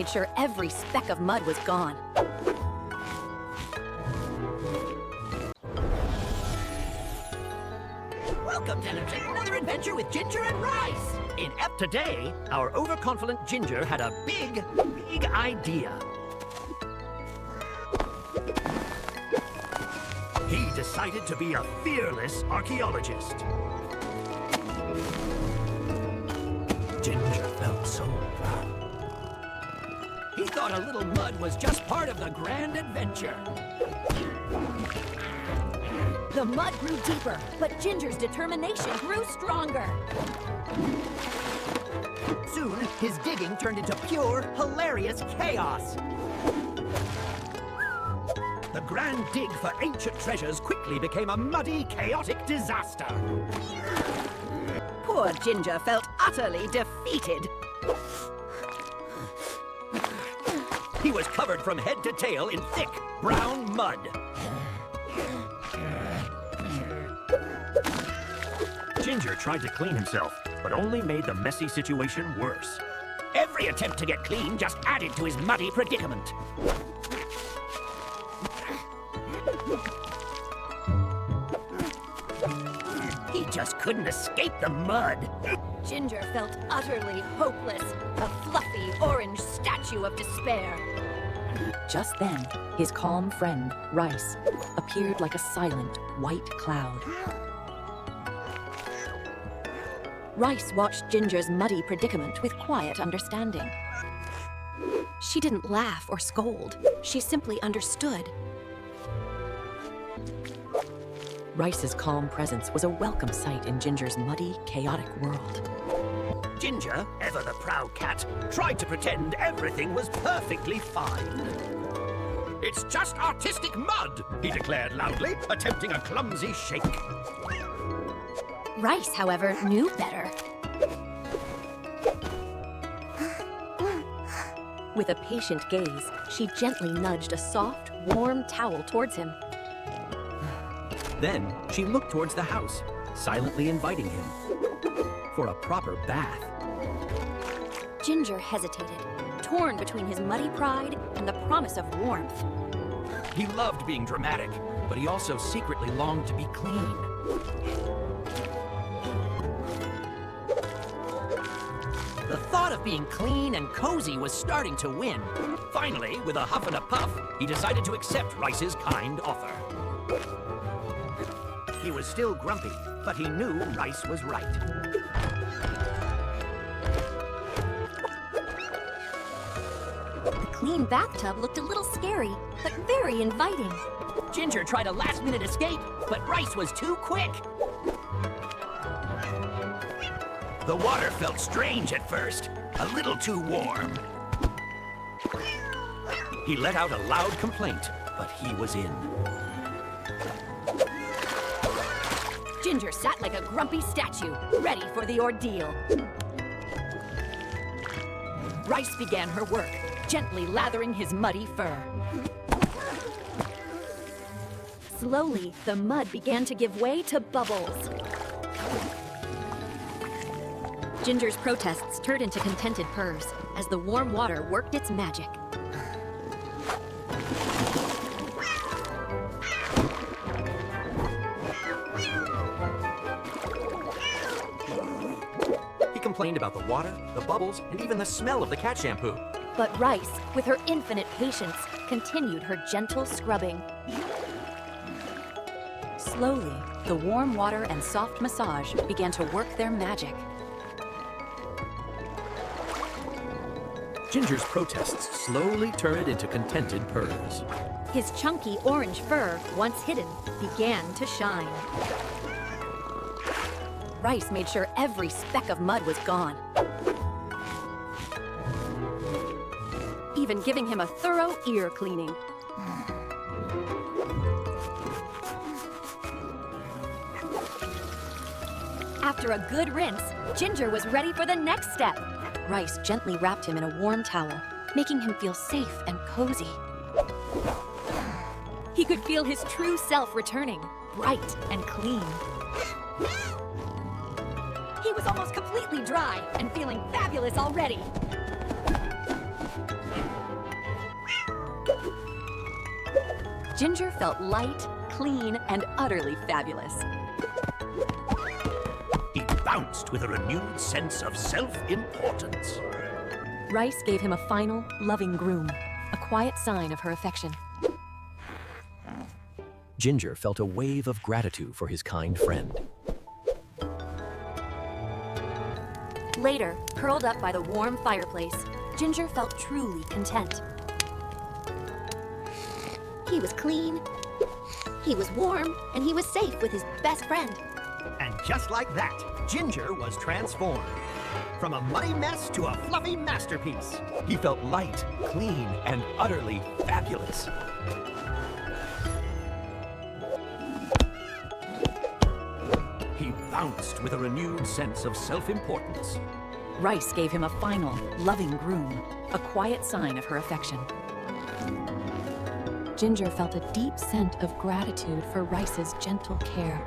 Made sure every speck of mud was gone. Welcome to another adventure with Ginger and Rice. In today, our overconfident Ginger had a big idea. He decided to be a fearless archaeologist. Ginger felt so proud. He thought a little mud was just part of the grand adventure. The mud grew deeper, but Ginger's determination grew stronger. Soon, his digging turned into pure, hilarious chaos. The grand dig for ancient treasures quickly became a muddy, chaotic disaster. Poor Ginger felt utterly defeated. He was covered from head to tail in thick, brown mud. Ginger tried to clean himself, but only made the messy situation worse. Every attempt to get clean just added to his muddy predicament. He just couldn't escape the mud. Ginger felt utterly hopeless, a fluffy orange statue of despair. Just then, his calm friend, Rice, appeared like a silent, white cloud. Rice watched Ginger's muddy predicament with quiet understanding. She didn't laugh or scold. She simply understood. Rice's calm presence was a welcome sight in Ginger's muddy, chaotic world. Ginger, ever the proud cat, tried to pretend everything was perfectly fine. "It's just artistic mud," he declared loudly, attempting a clumsy shake. Rice, however, knew better. With a patient gaze, she gently nudged a soft, warm towel towards him. Then she looked towards the house, silently inviting him for a proper bath. Ginger hesitated, torn between his muddy pride and the promise of warmth. He loved being dramatic, but he also secretly longed to be clean. The thought of being clean and cozy was starting to win. Finally, with a huff and a puff, he decided to accept Rice's kind offer. He was still grumpy, but he knew Rice was right. The clean bathtub looked a little scary, but very inviting. Ginger tried a last-minute escape, but Rice was too quick. The water felt strange at first, a little too warm. He let out a loud complaint, but he was in. Ginger sat like a grumpy statue, ready for the ordeal. Rice began her work, gently lathering his muddy fur. Slowly, the mud began to give way to bubbles. Ginger's protests turned into contented purrs as the warm water worked its magic. He complained about the water, the bubbles, and even the smell of the cat shampoo. But Rice, with her infinite patience, continued her gentle scrubbing. Slowly, the warm water and soft massage began to work their magic. Ginger's protests slowly turned into contented purrs. His chunky orange fur, once hidden, began to shine. Rice made sure every speck of mud was gone, even giving him a thorough ear cleaning. After a good rinse, Ginger was ready for the next step. Rice gently wrapped him in a warm towel, making him feel safe and cozy. He could feel his true self returning, bright and clean. He was almost completely dry and feeling fabulous already. Ginger felt light, clean, and utterly fabulous. He bounced with a renewed sense of self-importance. Rice gave him a final, loving groom, a quiet sign of her affection. Ginger felt a wave of gratitude for his kind friend. Later, curled up by the warm fireplace, Ginger felt truly content. He was clean, he was warm, and he was safe with his best friend. And just like that, Ginger was transformed. From a muddy mess to a fluffy masterpiece. He felt light, clean, and utterly fabulous. He bounced with a renewed sense of self-importance. Rice gave him a final, loving groom, a quiet sign of her affection. Ginger felt a deep scent of gratitude for Rice's gentle care.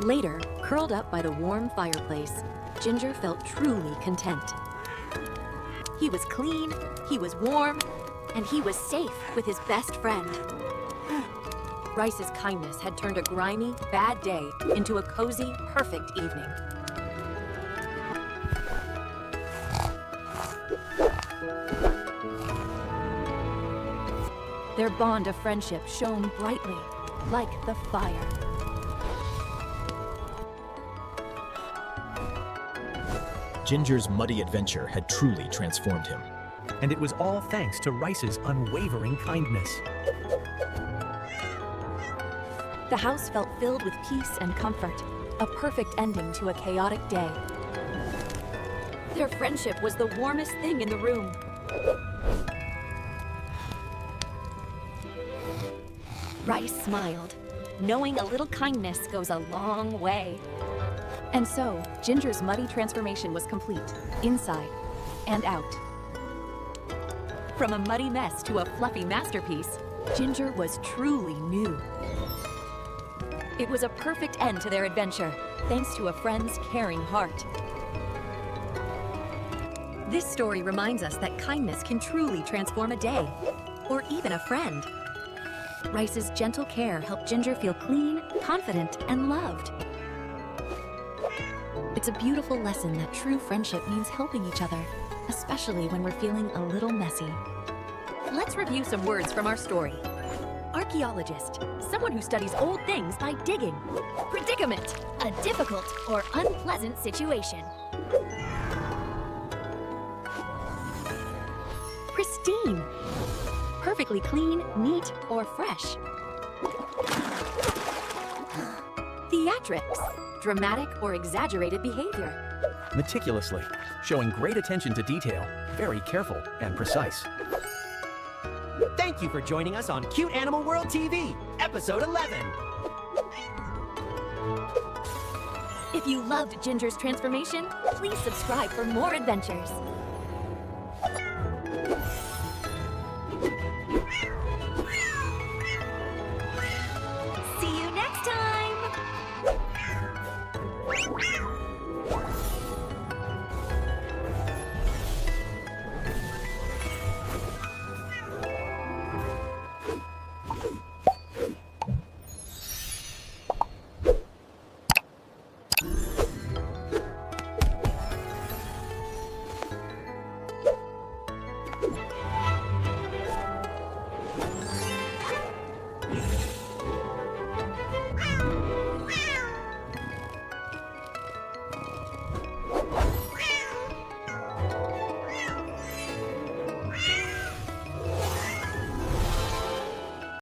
Later, curled up by the warm fireplace, Ginger felt truly content. He was clean, he was warm, and he was safe with his best friend. Rice's kindness had turned a grimy, bad day into a cozy, perfect evening. Their bond of friendship shone brightly, like the fire. Ginger's muddy adventure had truly transformed him. And it was all thanks to Rice's unwavering kindness. The house felt filled with peace and comfort, a perfect ending to a chaotic day. Their friendship was the warmest thing in the room. Rice smiled, knowing a little kindness goes a long way. And so, Ginger's muddy transformation was complete, inside and out. From a muddy mess to a fluffy masterpiece, Ginger was truly new. It was a perfect end to their adventure, thanks to a friend's caring heart. This story reminds us that kindness can truly transform a day, or even a friend. Rice's gentle care helped Ginger feel clean, confident, and loved. It's a beautiful lesson that true friendship means helping each other, especially when we're feeling a little messy. Let's review some words from our story. Archaeologist, someone who studies old things by digging. Predicament, a difficult or unpleasant situation. Pristine, perfectly clean, neat, or fresh. Theatrics, dramatic or exaggerated behavior. Meticulously, showing great attention to detail, very careful and precise. Thank you for joining us on Cute Animal World TV, Episode 11. If you loved Ginger's transformation, please subscribe for more adventures.